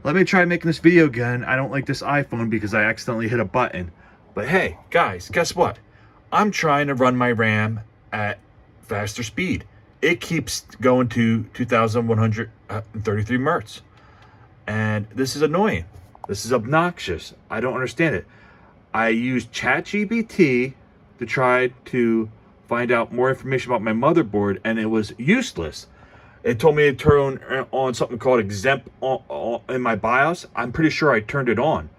Let me try making this video again. I don't like this iPhone because I accidentally hit a button. But hey, guys, guess what? I'm trying to run my RAM at faster speed. It keeps going to 2,133 Mertz. And this is annoying. This is obnoxious. I don't understand it. I used ChatGPT to try to find out more information about my motherboard, and it was useless. It told me to turn on something called exempt in my BIOS. I'm pretty sure I turned it on.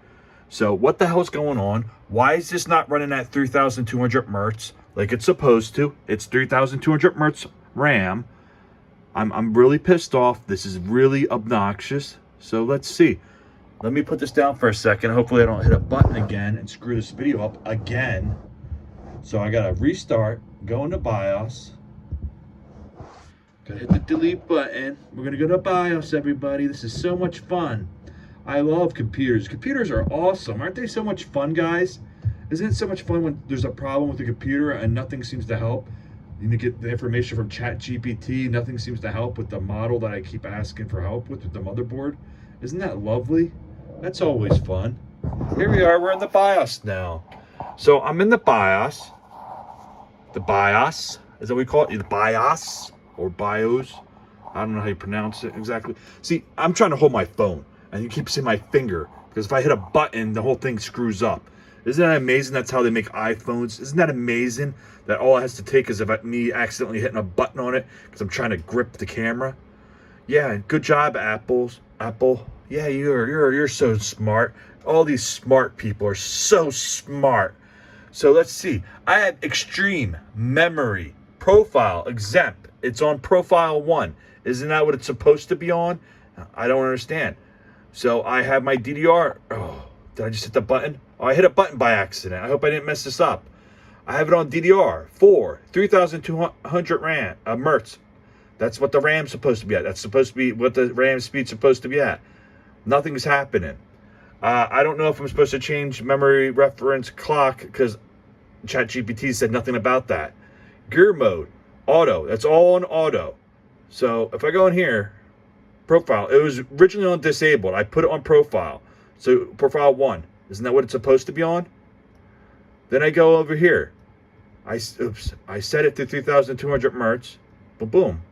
So what the hell's going on? Why is this not running at 3,200 Mertz like it's supposed to? It's 3,200 Mertz RAM. I'm really pissed off. This is really obnoxious. So let's see. Let me put this down for a second. Hopefully I don't hit a button again and screw this video up again. So I gotta restart, go into BIOS. Gotta hit the delete button. We're gonna go to BIOS, everybody. This is so much fun. I love computers. Computers are awesome. Aren't they so much fun, guys? Isn't it so much fun when there's a problem with the computer and nothing seems to help? You need to get the information from ChatGPT. Nothing seems to help with the model that I keep asking for help with the motherboard. Isn't that lovely? That's always fun. Here we are. We're in the BIOS now. So I'm in the BIOS. The BIOS. Is that what we call it? The BIOS or BIOS. I don't know how you pronounce it exactly. See, I'm trying to hold my phone, and you keep seeing my finger, because if I hit a button, the whole thing screws up. Isn't that amazing? That's how they make iPhones. Isn't that amazing that all it has to take is me accidentally hitting a button on it because I'm trying to grip the camera? Yeah, good job, Apple. Yeah, you're so smart. All these smart people are so smart. So let's see. I have extreme memory profile exempt. It's on profile 1. Isn't that what it's supposed to be on? I don't understand. So I have my DDR. Oh, did I just hit the button? Oh, I hit a button by accident. I hope I didn't mess this up. I have it on DDR4, 3,200 RAM, Mertz. That's what the RAM's supposed to be at. That's supposed to be what the RAM speed's supposed to be at. Nothing's happening. I don't know if I'm supposed to change memory reference clock because ChatGPT said nothing about that. Gear mode, auto. That's all on auto. So if I go in here, profile, it was originally on disabled. I put it on profile. So profile 1. Isn't that what it's supposed to be on? Then I go over here. I set it to 3,200 Mertz. Boom, boom.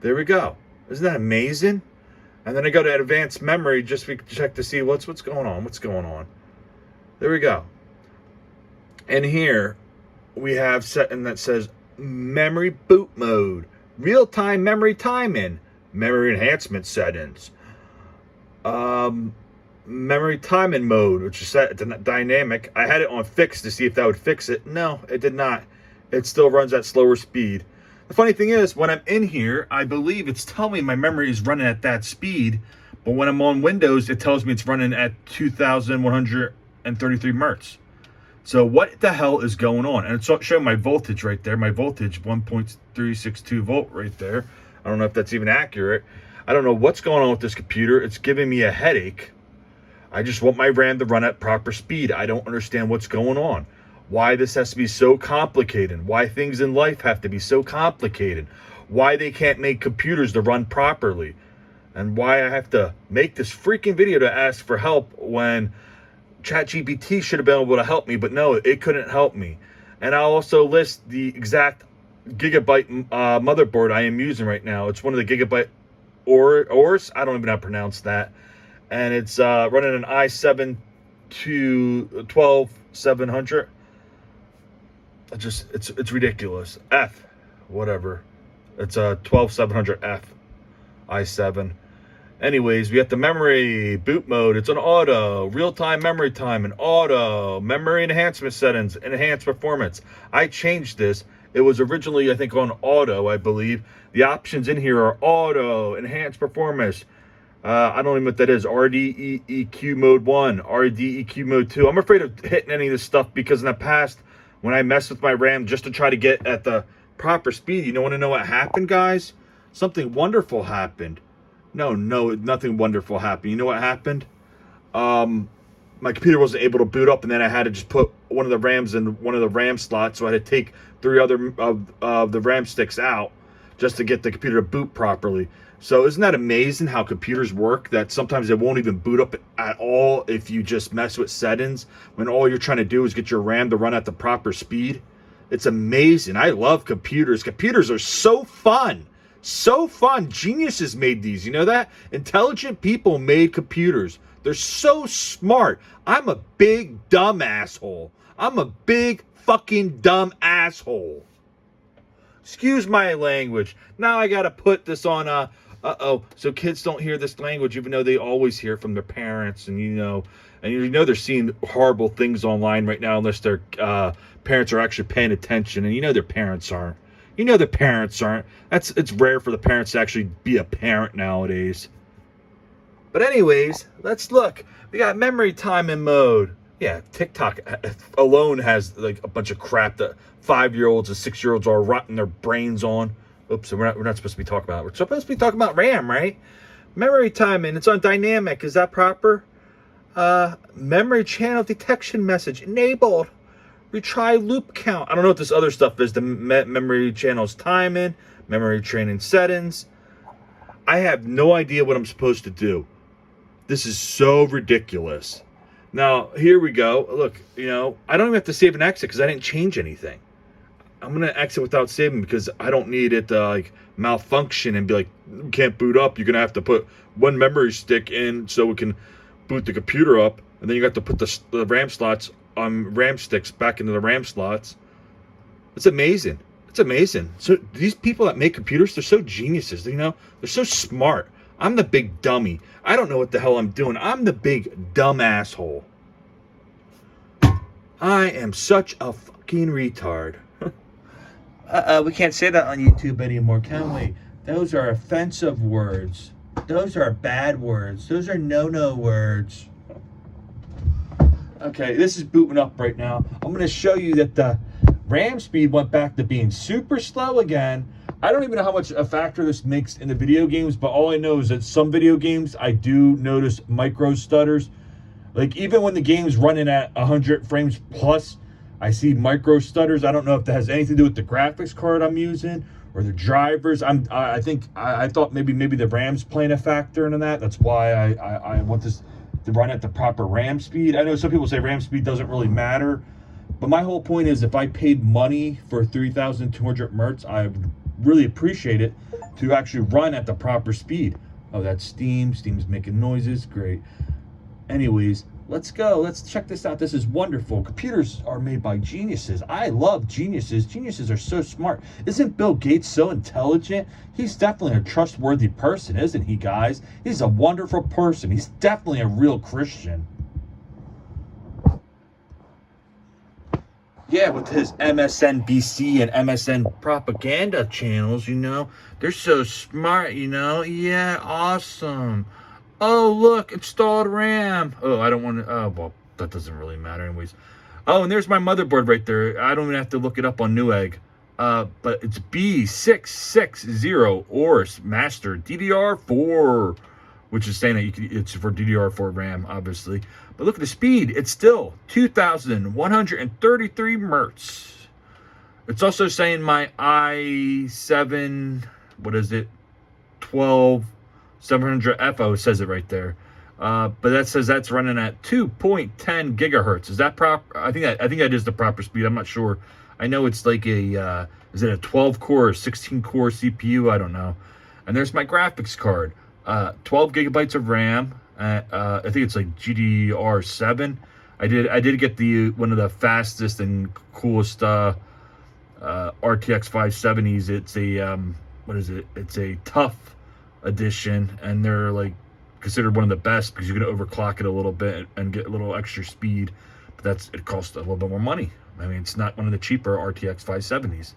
There we go. Isn't that amazing? And then I go to advanced memory just to check to see what's going on. What's going on? There we go. And here we have setting that says memory boot mode, real-time memory timing, memory enhancement settings, memory timing mode, which is set to dynamic. I had it on fixed to see if that would fix it. No, it did not. It still runs at slower speed. The funny thing is, when I'm in here, I believe it's telling me my memory is running at that speed, but when I'm on Windows, it tells me it's running at 2,133 Mertz. So what the hell is going on? And it's showing my voltage right there. My voltage, 1.362 volt right there. I don't know if that's even accurate. I don't know what's going on with this computer. It's giving me a headache. I just want my RAM to run at proper speed. I don't understand what's going on. Why this has to be so complicated. Why things in life have to be so complicated. Why they can't make computers to run properly. And why I have to make this freaking video to ask for help when ChatGPT should have been able to help me, but no, it couldn't help me. And I'll also list the exact gigabyte motherboard I am using right now. It's one of the gigabyte Aorus. I don't even know how to pronounce that. And it's running an i7 to 12700. It's ridiculous. Whatever. It's a 12700F i7. Anyways, we have the memory boot mode. It's on auto, real-time memory time, and auto memory enhancement settings, enhanced performance. I changed this. It was originally, I think, on auto, I believe. The options in here are auto, enhanced performance. I don't even know what that is. RDEQ mode 1, RDEQ mode 2. I'm afraid of hitting any of this stuff because in the past, when I messed with my RAM just to try to get at the proper speed, you want to know what happened, guys? Something wonderful happened. No, nothing wonderful happened. You know what happened? My computer wasn't able to boot up, and then I had to just put one of the RAMs in one of the RAM slots, so I had to take 3 other of the RAM sticks out, just to get the computer to boot properly. So isn't that amazing how computers work, that sometimes it won't even boot up at all if you just mess with settings, when all you're trying to do is get your RAM to run at the proper speed? It's amazing. I love computers. Computers are so fun. So fun. Geniuses made these. You know that? Intelligent people made computers. They're so smart. I'm a big dumb asshole. I'm a big fucking dumb asshole. Excuse my language. Now I gotta put this on so kids don't hear this language, even though they always hear it from their parents, and you know they're seeing horrible things online right now unless their parents are actually paying attention, and you know their parents aren't. You know their parents aren't. It's rare for the parents to actually be a parent nowadays. But anyways, let's look. We got memory time in mode. Yeah, TikTok alone has like a bunch of crap that 5-year-olds and 6-year-olds are rotting their brains on. Oops, so we're not supposed to be talking about it. We're supposed to be talking about RAM, right? Memory timing, it's on dynamic. Is that proper? Memory channel detection message enabled. Retry loop count. I don't know what this other stuff is. The memory channels timing, memory training settings. I have no idea what I'm supposed to do. This is so ridiculous. Now, here we go. Look, you know, I don't even have to save and exit because I didn't change anything. I'm going to exit without saving because I don't need it to like malfunction and be like, you can't boot up. You're going to have to put one memory stick in so we can boot the computer up. And then you got to put the RAM slots on RAM sticks back into the RAM slots. It's amazing. It's amazing. So these people that make computers, they're so geniuses. You know, they're so smart. I'm the big dummy. I don't know what the hell I'm doing. I'm the big dumb asshole. I am such a fucking retard. We can't say that on YouTube anymore, can we? Those are offensive words. Those are bad words. Those are no-no words. Okay, this is booting up right now. I'm going to show you that the RAM speed went back to being super slow again. I don't even know how much a factor this makes in the video games, but all I know is that some video games, I do notice micro stutters. Like, even when the game's running at 100 frames plus, I see micro stutters. I don't know if that has anything to do with the graphics card I'm using or the drivers. I thought maybe the RAM's playing a factor in that. That's why I want this to run at the proper RAM speed. I know some people say RAM speed doesn't really matter, but my whole point is if I paid money for 3,200 Mertz, I would really appreciate it to actually run at the proper speed. Oh, that's Steam. Steam's making noises. Great. Anyways, let's go. Let's check this out. This is wonderful. Computers are made by geniuses. I love geniuses. Geniuses are so smart. Isn't Bill Gates so intelligent? He's definitely a trustworthy person, isn't he, guys? He's a wonderful person. He's definitely a real Christian. Yeah, with his MSNBC and MSN propaganda channels, you know. They're so smart, you know. Yeah, awesome. Oh, look, installed RAM. Oh, I don't want to. Oh, well, that doesn't really matter anyways. Oh, and there's my motherboard right there. I don't even have to look it up on Newegg. But it's B660 Aorus Master DDR4, which is saying that it's for DDR4 RAM, obviously. But look at the speed. It's still 2,133 Mertz. It's also saying my i7, what is it? 12700 FO says it right there. But that says that's running at 2.10 gigahertz. Is that proper? I think that is the proper speed. I'm not sure. I know it's like a is it a 12 core or 16 core CPU? I don't know. And there's my graphics card. 12 gigabytes of RAM. I think it's like GDR7. I did get one of the fastest and coolest RTX 570s. It's a what is it? It's a tough edition, and they're like considered one of the best because you're going to overclock it a little bit and get a little extra speed. But it costs a little bit more money. I mean, it's not one of the cheaper RTX 570s.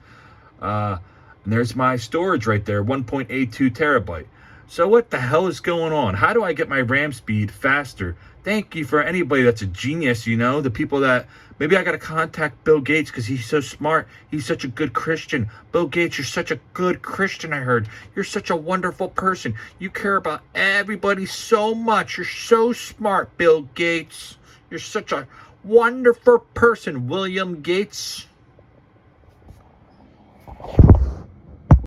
And there's my storage right there, 1.82 terabyte. So what the hell is going on? How do I get my RAM speed faster? Thank you for anybody that's a genius, you know, the people that maybe I got to contact Bill Gates because he's so smart. He's such a good Christian. Bill Gates, you're such a good Christian, I heard. You're such a wonderful person. You care about everybody so much. You're so smart, Bill Gates. You're such a wonderful person, William Gates.